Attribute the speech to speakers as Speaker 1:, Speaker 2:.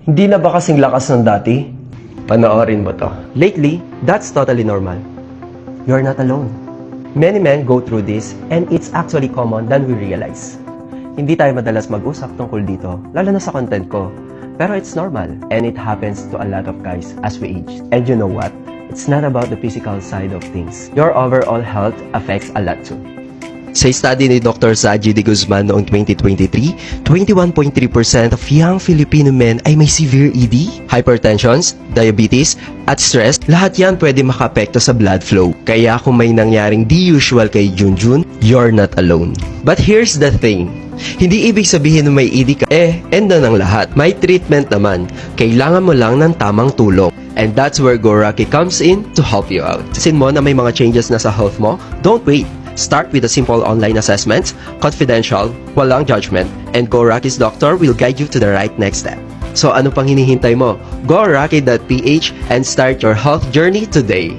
Speaker 1: Hindi na ba kasing lakas ng dati? Panoorin mo to. Lately, that's totally normal. You're not alone. Many men go through this and it's actually common than we realize. Hindi tayo madalas mag-usap tungkol dito, lalo na sa content ko. Pero it's normal and it happens to a lot of guys as we age. And you know what? It's not about the physical side of things. Your overall health affects a lot too. Sa study ni Dr. Saji de Guzman noong 2023, 21.3% of young Filipino men ay may severe ED, hypertensions, diabetes, at stress. Lahat yan pwede makaapekto sa blood flow. Kaya kung may nangyaring di usual kay Junjun, you're not alone. But here's the thing. Hindi ibig sabihin na may ED ka, end na ng lahat. May treatment naman. Kailangan mo lang ng tamang tulong. And that's where GoRucky comes in to help you out. Sin mo na may mga changes na sa health mo, don't wait. Start with a simple online assessment, confidential, walang judgment, and GoRucky's doctor will guide you to the right next step. So ano pang hinihintay mo? GoRucky.ph and start your health journey today.